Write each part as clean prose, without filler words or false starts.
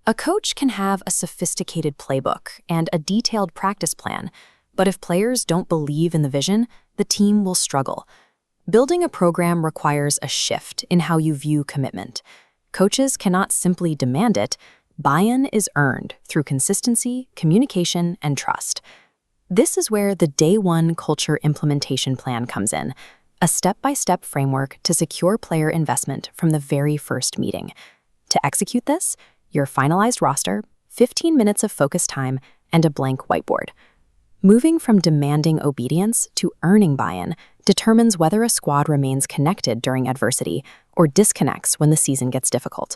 A coach can have a sophisticated playbook and a detailed practice plan, but if players don't believe in the vision, the team will struggle. Building a program requires a shift in how you view commitment. Coaches cannot simply demand it. Buy-in is earned through consistency, communication, and trust. This is where the Day One Culture Implementation Plan comes in, a step-by-step framework to secure player investment from the very first meeting. To execute this, your finalized roster, 15 minutes of focus time, and a blank whiteboard. Moving from demanding obedience to earning buy-in determines whether a squad remains connected during adversity or disconnects when the season gets difficult.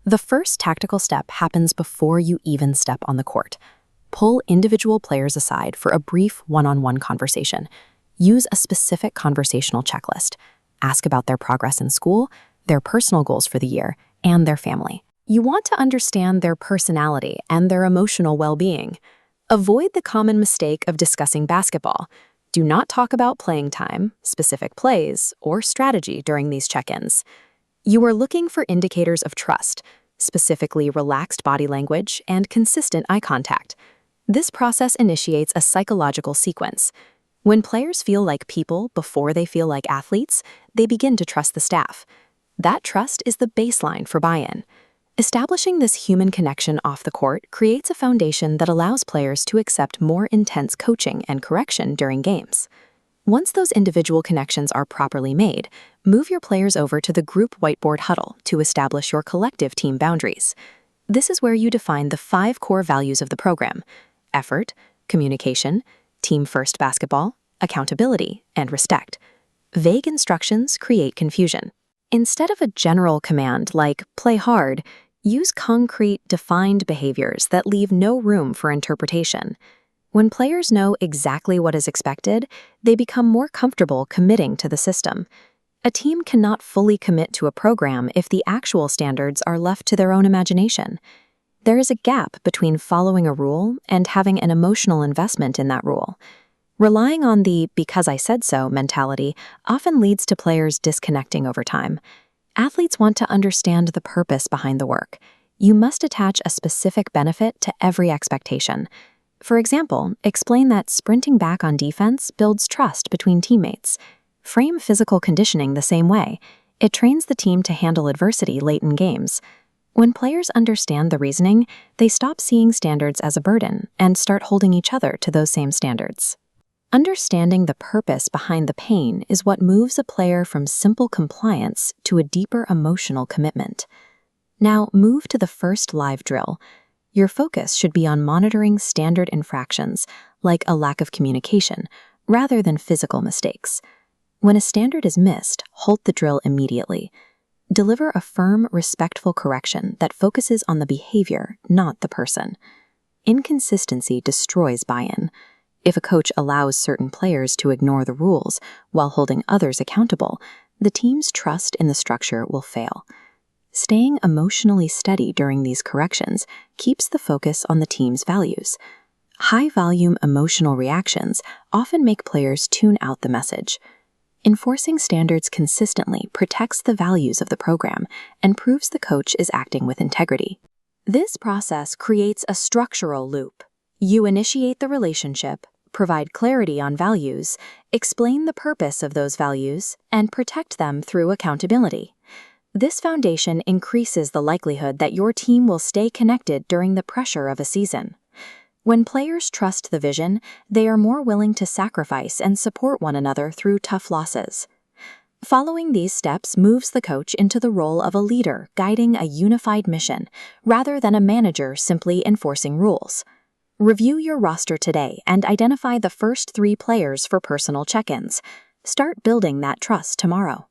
The first tactical step happens before you even step on the court. Pull individual players aside for a brief one-on-one conversation. Use a specific conversational checklist. Ask about their progress in school, their personal goals for the year, and their family. You want to understand their personality and their emotional well-being. Avoid the common mistake of discussing basketball. Do not talk about playing time, specific plays, or strategy during these check-ins. You are looking for indicators of trust, specifically relaxed body language and consistent eye contact. This process initiates a psychological sequence. When players feel like people before they feel like athletes, they begin to trust the staff. That trust is the baseline for buy-in. Establishing this human connection off the court creates a foundation that allows players to accept more intense coaching and correction during games. Once those individual connections are properly made, move your players over to the group whiteboard huddle to establish your collective team boundaries. This is where you define the 5 core values of the program: effort, communication, team-first basketball, accountability, and respect. Vague instructions create confusion. Instead of a general command like play hard, use concrete, defined behaviors that leave no room for interpretation. When players know exactly what is expected, they become more comfortable committing to the system. A team cannot fully commit to a program if the actual standards are left to their own imagination. There is a gap between following a rule and having an emotional investment in that rule. Relying on the "because I said so" mentality often leads to players disconnecting over time. Athletes want to understand the purpose behind the work. You must attach a specific benefit to every expectation. For example, explain that sprinting back on defense builds trust between teammates. Frame physical conditioning the same way. It trains the team to handle adversity late in games. When players understand the reasoning, they stop seeing standards as a burden and start holding each other to those same standards. Understanding the purpose behind the pain is what moves a player from simple compliance to a deeper emotional commitment. Now, move to the first live drill. Your focus should be on monitoring standard infractions, like a lack of communication, rather than physical mistakes. When a standard is missed, halt the drill immediately. Deliver a firm, respectful correction that focuses on the behavior, not the person. Inconsistency destroys buy-in. If a coach allows certain players to ignore the rules while holding others accountable, the team's trust in the structure will fail. Staying emotionally steady during these corrections keeps the focus on the team's values. High-volume emotional reactions often make players tune out the message. Enforcing standards consistently protects the values of the program and proves the coach is acting with integrity. This process creates a structural loop. You initiate the relationship, provide clarity on values, explain the purpose of those values, and protect them through accountability. This foundation increases the likelihood that your team will stay connected during the pressure of a season. When players trust the vision, they are more willing to sacrifice and support one another through tough losses. Following these steps moves the coach into the role of a leader guiding a unified mission, rather than a manager simply enforcing rules. Review your roster today and identify the first 3 players for personal check-ins. Start building that trust tomorrow.